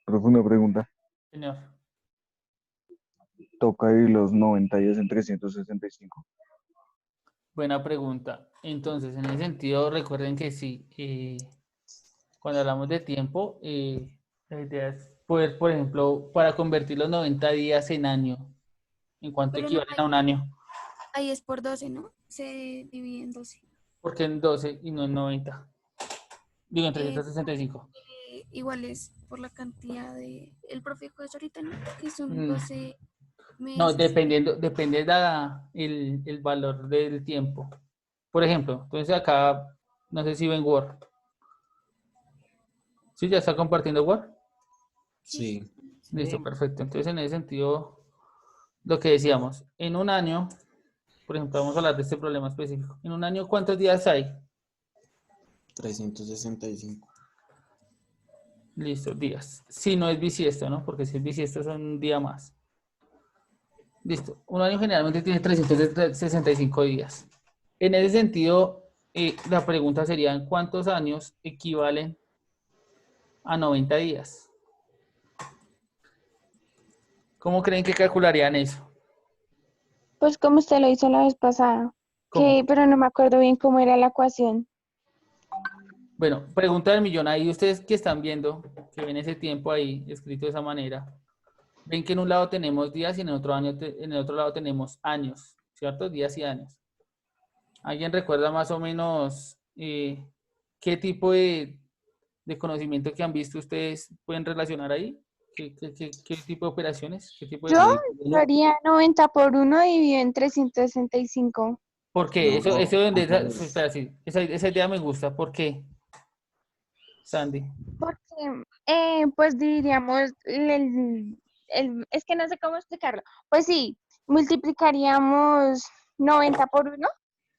Profunda pregunta. Señor. Toca dividir los 90 días en 365. Buena pregunta. Entonces, en ese sentido, recuerden que sí, cuando hablamos de tiempo, la idea es poder, por ejemplo, para convertir los 90 días en año, ¿en cuánto Pero no, equivalen a un año? ahí es por 12, ¿no? Se divide en 12. Porque en 12 y no en 90. Digo, en Eh, 365. Igual es por la cantidad de... El profe dijo eso ahorita, ¿no? Que son Mm, 12 No, meses. depende el valor del tiempo. Por ejemplo, entonces acá, no sé si ven Word. ¿Sí? ¿Ya está compartiendo Word? Sí. Sí. Listo, perfecto. Entonces, en ese sentido, lo que decíamos, en un año, por ejemplo, vamos a hablar de este problema específico. En un año, ¿cuántos días hay? 365. Listo, días. Si no es bisiesto, ¿no? Porque si es bisiesto son un día más. Listo. Un año generalmente tiene 365 días. En ese sentido, la pregunta sería, ¿en cuántos años equivalen a 90 días? ¿Cómo creen que calcularían eso? Pues como usted lo hizo la vez pasada, ¿Cómo? pero no me acuerdo bien cómo era la ecuación. Bueno, pregunta del millón. Ahí ustedes que están viendo, que ven ese tiempo ahí escrito de esa manera, ven que en un lado tenemos días y en el otro, en el otro lado tenemos años, ¿cierto? Días y años. ¿Alguien recuerda más o menos qué tipo de conocimiento que han visto ustedes pueden relacionar ahí? ¿Qué tipo de operaciones? ¿Qué tipo de Yo cálculo? haría 90 por 1 dividido en 365. Porque No, eso donde, al revés. espera, sí, esa idea me gusta. ¿Por qué, Sandy? Porque, pues diríamos, es que no sé cómo explicarlo. Pues sí, multiplicaríamos 90 por 1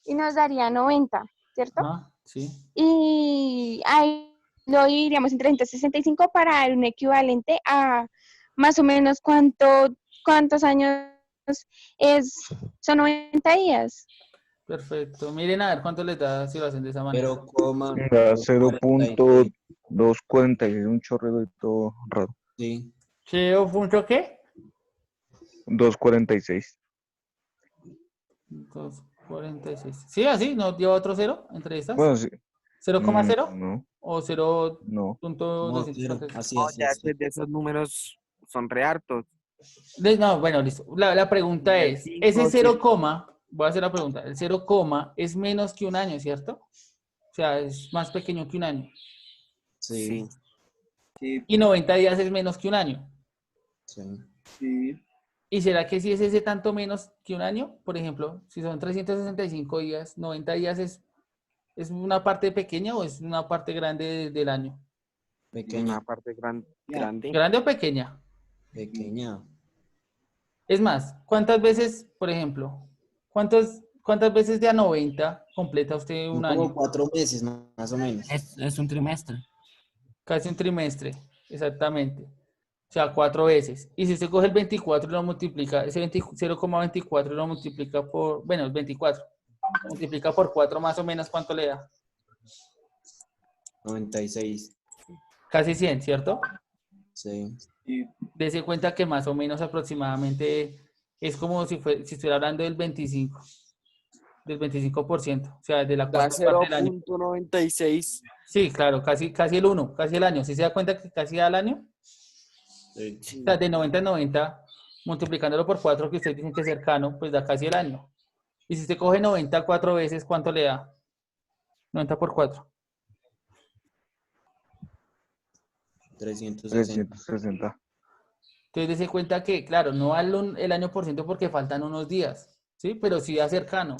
y nos daría 90, ¿cierto? Ajá, sí. Y ahí lo dividiríamos en 365 para dar un equivalente a más o menos cuántos años son 90 días. Perfecto. Miren a ver cuánto les da si lo hacen de esa manera. 0,246. 0.246, un chorrero y todo raro. Sí. ¿Cero punto qué? 246. 246. Sí, así, ¿no lleva otro cero entre estas? Bueno, sí. ¿0,0 No, o no. No, cero. 0.246? Así, No, así, ya así. después de esos números son re hartos. No, bueno, listo. La pregunta es, ese 0, voy a hacer la pregunta, el 0, es menos que un año, ¿cierto? O sea, es más pequeño que un año. Sí. Sí. Y 90 días es menos que un año. Sí. ¿Y será que si es ese tanto menos que un año? Por ejemplo, si son 365 días, 90 días ¿es una parte pequeña o es una parte grande del año? Pequeña. Una parte grande. ¿Grande o pequeña? Pequeña. Es más, ¿cuántas veces, por ejemplo, cuántas veces de a 90 completa usted Son un como año? 4 meses, más o menos. Es un trimestre. Casi un trimestre, exactamente. O sea, 4 veces. Y si usted coge el 24 y lo multiplica, ese 0,24 y lo multiplica por, bueno, es 24. Multiplica por 4 más o menos, ¿cuánto le da? 96. Casi 100, ¿cierto? Sí. Dese cuenta que más o menos aproximadamente es como si estuviera hablando del 25%, o sea, de la Da cuarta parte del año. 0,96. Sí, claro, casi el 1, casi el año. ¿Sí se da cuenta que casi al año? Sí. O sea, de 90 en 90, multiplicándolo por 4, que ustedes dicen que es cercano, pues da casi el año. Y si usted coge 90 4 veces, ¿cuánto le da? 90 por 4. 360. 360. Entonces, dése cuenta que, claro, no el año por ciento porque faltan unos días, ¿sí? Pero sí da cercano.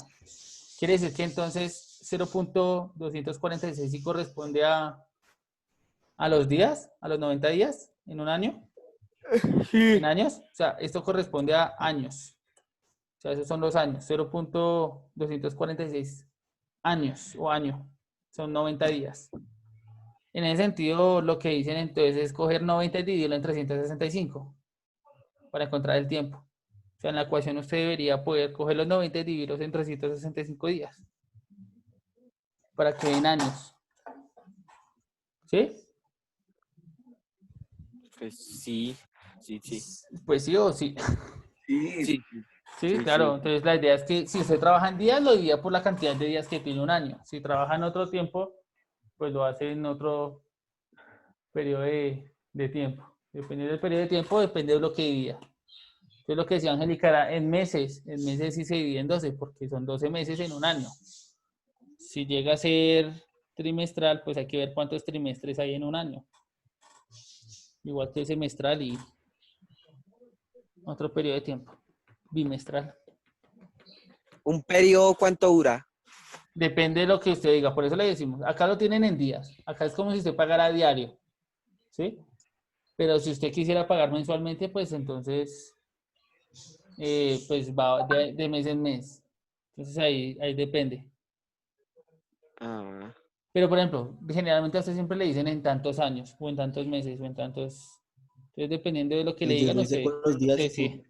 Quiere decir que entonces 0,246 sí corresponde a los días, a los 90 días en un año, en Sí. años. O sea, esto corresponde a años. O sea, esos son los años, 0,246 años o año, son 90 días. En ese sentido, lo que dicen entonces es coger 90 y dividirlo en 365 para encontrar el tiempo. O sea, en la ecuación usted debería poder coger los 90 y dividirlos en 365 días para que den años. ¿Sí? Pues sí, sí, sí. Pues sí o sí. Sí, Sí, sí, claro. sí. Entonces la idea es que si usted trabaja en días, lo divida por la cantidad de días que tiene un año. Si trabaja en otro tiempo, pues lo hace en otro periodo de tiempo. Depende del periodo de tiempo, depende de lo que divida. Entonces lo que decía Angélica era en meses sí se divide en 12, porque son 12 meses en un año. Si llega a ser trimestral, pues hay que ver cuántos trimestres hay en un año. Igual que semestral y otro periodo de tiempo, bimestral. ¿Un periodo cuánto dura? Depende de lo que usted diga, por eso le decimos, acá lo tienen en días, acá es como si usted pagara a diario, ¿sí? Pero si usted quisiera pagar mensualmente, pues entonces, pues va de mes en mes. Entonces ahí depende. Ah, Pero por ejemplo, generalmente a usted siempre le dicen en tantos años, o en tantos meses, o en tantos... Entonces dependiendo de lo que le Yo digan, lo hice usted, con los días. usted sí.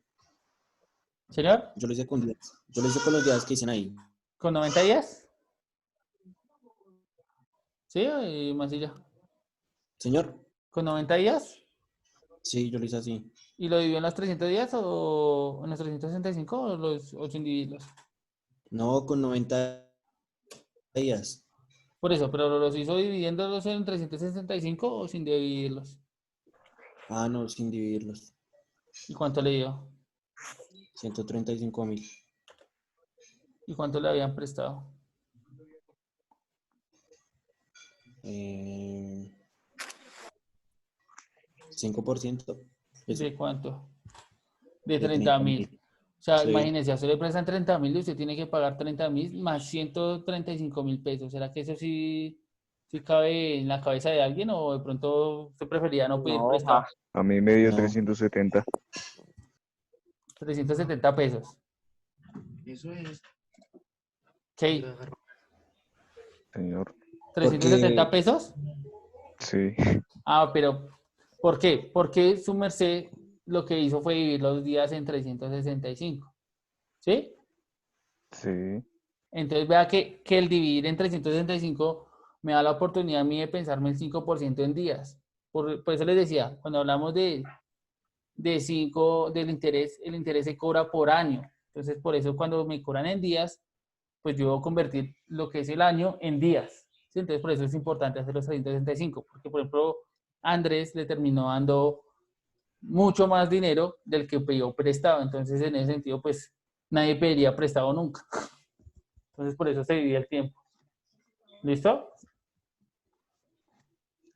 ¿Señor? Yo lo hice con días. Yo lo hice con los días que dicen ahí. ¿Con 90 días? ¿Sí? Mancilla. Señor, ¿Con 90 días? sí, yo lo hice así. ¿Y lo dividió en los 300 días o en los 365 o sin dividirlos? No, con 90 días. Por eso, pero los hizo dividiéndolos en 365 o sin dividirlos. Ah, no, sin dividirlos. ¿Y cuánto le dio? 135.000. ¿Y cuánto le habían prestado? 5%. Eso, ¿De cuánto? De de 30.000. 30.000. O sea, Sí. imagínese, a usted le prestan 30.000 y usted tiene que pagar 30.000 más 135.000 pesos. ¿Será que eso sí cabe en la cabeza de alguien o de pronto usted prefería no pedir no, prestado? A mí me dio No. 370. 370 pesos. Eso es. ¿Qué? Señor. ¿370 Porque, pesos? Sí, Ah, pero ¿por qué? Porque su merced lo que hizo fue dividir los días en 365. ¿Sí? sí. Entonces vea que el dividir en 365 me da la oportunidad a mí de pensarme el 5% en días. Por eso les decía, cuando hablamos de 5, del interés, el interés se cobra por año. Entonces, por eso cuando me cobran en días, pues yo voy a convertir lo que es el año en días. ¿Sí? Entonces, por eso es importante hacer los 365, porque, por ejemplo, Andrés le terminó dando mucho más dinero del que pidió prestado. Entonces, en ese sentido, pues nadie pediría prestado nunca. Entonces, por eso se divide el tiempo. ¿Listo?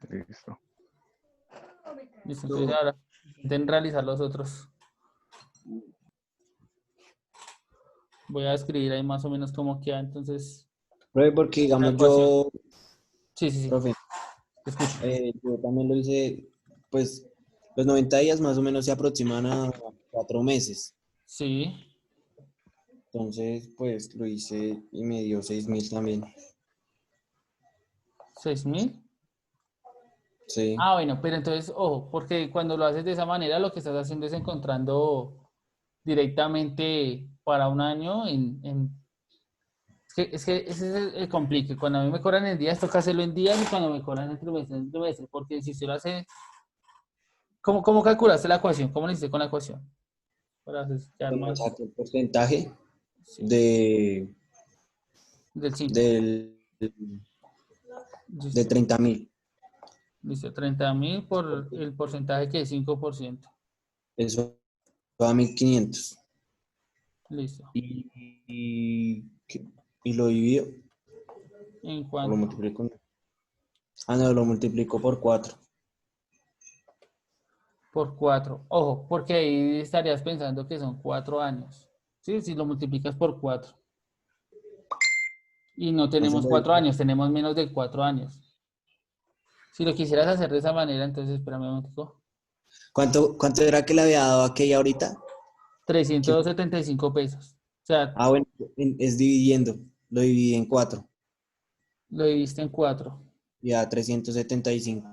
Listo. Listo. Entonces, ahora intenten realizar los otros. Voy a escribir ahí más o menos cómo queda. Entonces, profe, porque la digamos ecuación. yo, Sí, sí, sí. profe, Te escucho. yo también lo hice, pues los 90 días más o menos se aproximan a 4 meses. Sí. Entonces, pues lo hice y me dio 6.000 también. 6.000. Sí. Ah, bueno, pero entonces, ojo, porque cuando lo haces de esa manera, lo que estás haciendo es encontrando directamente para un año es que ese es el complique. Cuando a mí me cobran en días, toca hacerlo en días y cuando me cobran en trimestre, porque si usted lo hace, ¿cómo calculaste la ecuación? ¿Cómo lo hiciste con la ecuación? Para quedar Bueno, más, saqué el porcentaje sí, de, del 5. del, de Listo. 30.000. Listo, 30.000 por el porcentaje que es 5%. Eso va a 1.500. Listo. Y lo divido, ¿En o lo cuánto? multiplico. Ah, no, lo multiplico por 4. Por 4. Ojo, porque ahí estarías pensando que son 4 años. ¿Sí? Si lo multiplicas por 4. Y no tenemos 4 años, tenemos menos de 4 años. Si lo quisieras hacer de esa manera, entonces espérame un momentico. ¿Cuánto era que le había dado aquella ahorita? 375 pesos. O sea, Ah, bueno, es dividiendo. Lo dividí en 4. lo dividiste en 4. Ya 375.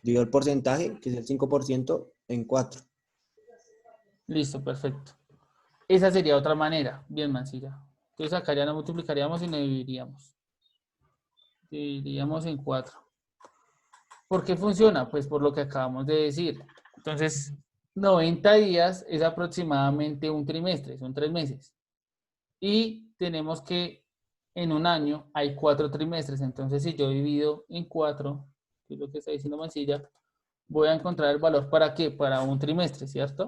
Divido el porcentaje, que es el 5%, en 4. Listo, perfecto. Esa sería otra manera. Bien, Mancilla. Entonces acá ya no multiplicaríamos y no dividiríamos. Dividiríamos en 4. ¿Por qué funciona? Pues por lo que acabamos de decir. Entonces, 90 días es aproximadamente un trimestre, son 3 meses. Y tenemos que en un año hay 4 trimestres. Entonces, si yo divido en 4, que es lo que está diciendo Mancilla, voy a encontrar el valor ¿para qué? Para un trimestre, ¿cierto?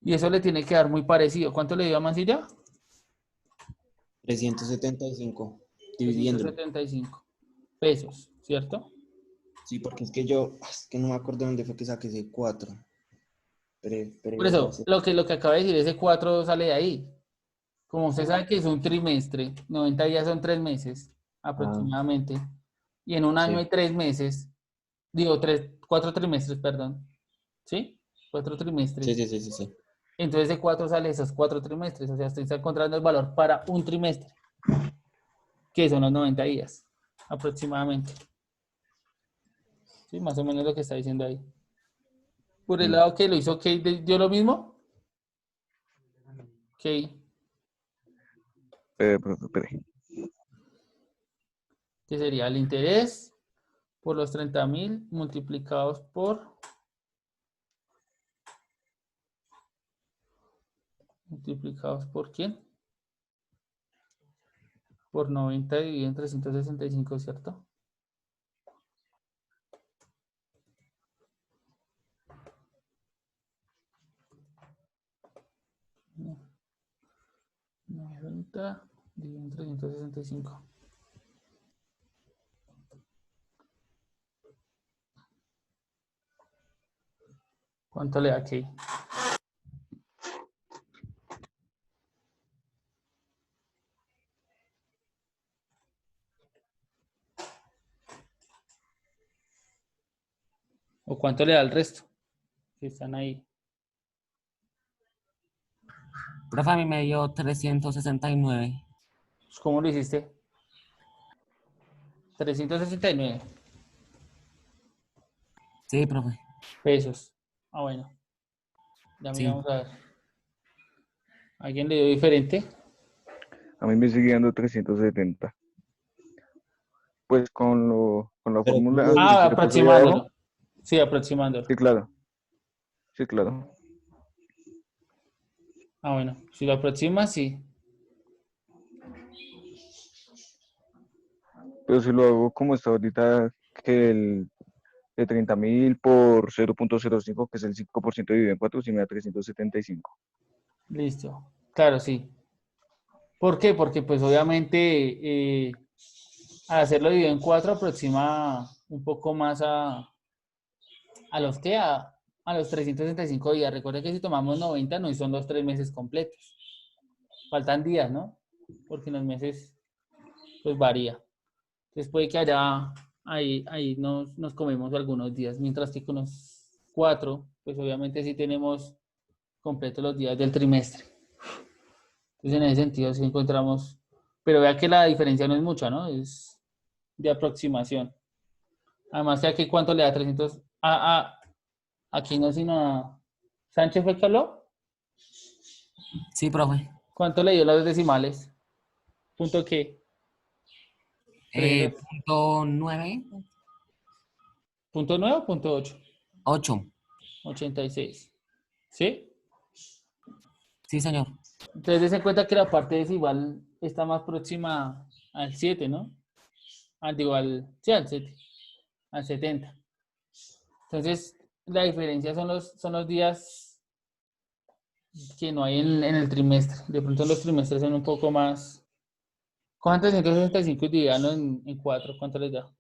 Y eso le tiene que dar muy parecido. ¿Cuánto le dio a Mancilla? 375, dividiéndolo. 375 pesos, ¿cierto? Sí, porque es que es que no me acuerdo dónde fue que saqué ese 4. Por eso, lo que acaba de decir, ese 4 sale de ahí. Como usted sabe que es un trimestre, 90 días son 3 meses aproximadamente, y en un año Sí. hay 3 meses, digo, 4 trimestres, perdón, ¿sí? 4 trimestres. Sí. Entonces de 4 sale esos 4 trimestres, o sea, usted está encontrando el valor para un trimestre, que son los 90 días aproximadamente. Sí, más o menos lo que está diciendo ahí. Por el lado que lo hizo Kate, ¿dio lo mismo? Kate. Espere. Que sería el interés por los 30.000 multiplicados por ¿quién? Por 90 dividido en 365, ¿cierto? No. 90 dividido en 365. ¿Cuánto le da aquí? ¿O cuánto le da al resto? Que están ahí. Profe, a mí me dio 369. ¿Cómo lo hiciste? 369 Sí, profe. pesos. Ah, bueno. Ya Sí. miramos a ver. ¿Alguien le dio diferente? A mí me sigue dando 370. Pues con la Pero fórmula ¿cómo lo que Ah, usted le puso ahí abajo. aproximándolo. Sí, aproximándolo. Sí, claro. Sí, claro. Ah, bueno. Si lo aproxima, sí. Pero si lo hago como está ahorita, que el de 30.000 por 0.05, que es el 5% dividido en 4, sí me da 375. Listo. Claro, sí. ¿Por qué? Porque pues obviamente al hacerlo dividido en 4 aproxima un poco más a los que a los 365 días. Recuerda que si tomamos 90 no son los 3 meses completos. Faltan días, ¿no? Porque en los meses pues varía. Entonces puede que allá ahí nos comemos algunos días, mientras que con los 4 pues obviamente sí tenemos completos los días del trimestre. Entonces, en ese sentido, sí encontramos, pero vea que la diferencia no es mucha, ¿no? Es de aproximación. Además, que aquí, ¿cuánto le da 300? Aquí no, sino a Sánchez fue el que habló. Sí, profe. ¿Cuánto le dio las decimales? ¿Punto qué? 300. Punto 9. ¿Punto 9 o punto 8? 8. 86. ¿Sí? Sí, señor. Entonces, des en cuenta que la parte decimal está más próxima al 7, ¿no? Digo, sí, al 7, al 70. Entonces, la diferencia son los días que no hay en el trimestre. De pronto los trimestres son un poco más. Cojan 365 y divídanlo en 4. ¿Cuánto les da?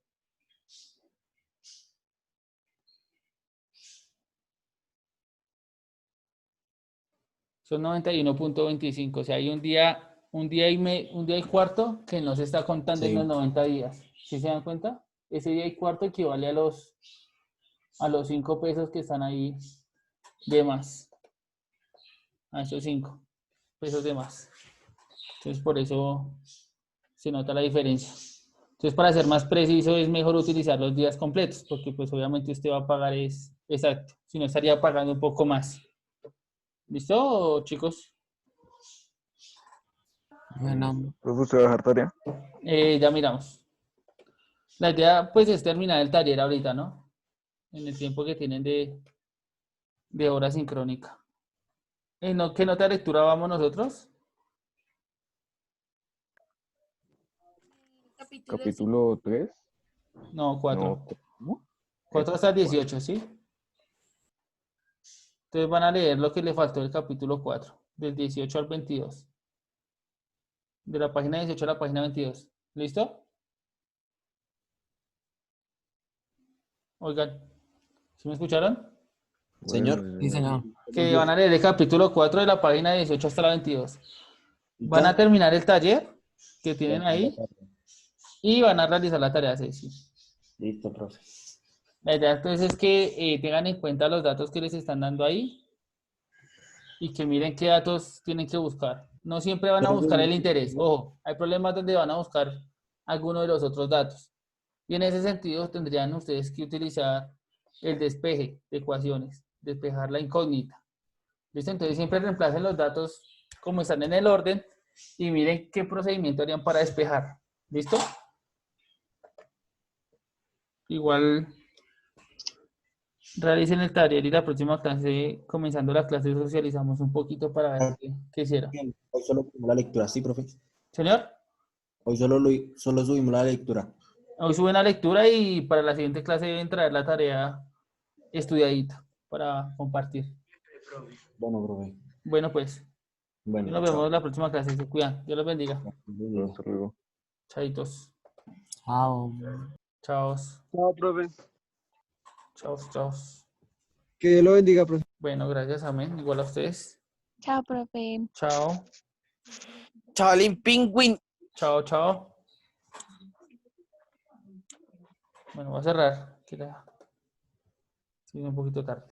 Son 91.25. O sea, hay un día y cuarto que no se está contando en los Sí. 90 días. ¿Sí se dan cuenta? Ese día y cuarto equivale a los 5 pesos que están ahí de más. A esos 5 pesos de más. Entonces, por eso se nota la diferencia. Entonces, para ser más preciso, es mejor utilizar los días completos, porque pues obviamente usted va a pagar exacto, si no estaría pagando un poco más. ¿Listo, chicos? Bueno, Profe, ¿usted va a dejar tarea? Ya miramos. La idea, pues, es terminar el taller ahorita, ¿no? En el tiempo que tienen de hora sincrónica. ¿Qué nota de lectura vamos nosotros? Capítulo 5. Capítulo 3. No, 4. No, ¿cómo? 4 hasta el 18, ¿sí? Entonces van a leer lo que le faltó del capítulo 4, del 18 al 22. De la página 18 a la página 22. ¿Listo? Oigan, ¿sí me escucharon? Señor. Sí, señor. Que van a leer el capítulo 4 de la página 18 hasta la 22. Van a terminar el taller que tienen ahí y van a realizar la tarea 6. Sí. Listo, profe. La idea entonces es que tengan en cuenta los datos que les están dando ahí y que miren qué datos tienen que buscar. No siempre van a buscar el interés. Ojo, hay problemas donde van a buscar alguno de los otros datos. Y en ese sentido tendrían ustedes que utilizar el despeje de ecuaciones, despejar la incógnita. ¿Listo? Entonces siempre reemplacen los datos como están en el orden y miren qué procedimiento harían para despejar. ¿Listo? Igual realicen el taller y la próxima clase, comenzando la clase, socializamos un poquito para ver qué hicieron. Bien, hoy solo subimos la lectura, ¿sí, profe? Señor, Hoy solo subimos la lectura. hoy suben la lectura y para la siguiente clase deben traer la tarea estudiadita para compartir. Bueno, profe. Bueno, pues, Bueno, nos vemos en la próxima clase. Se cuidan. Dios los bendiga. Hasta luego. Chaitos. Chao. Chaos. Chao, profe. Chaos, chaos. Que Dios lo bendiga, profe. Bueno, gracias, amén. Igual a ustedes. Chao, profe. Chao. Chavalín Pingüín. Chao, chao. Bueno, voy a cerrar. Sí, un poquito tarde.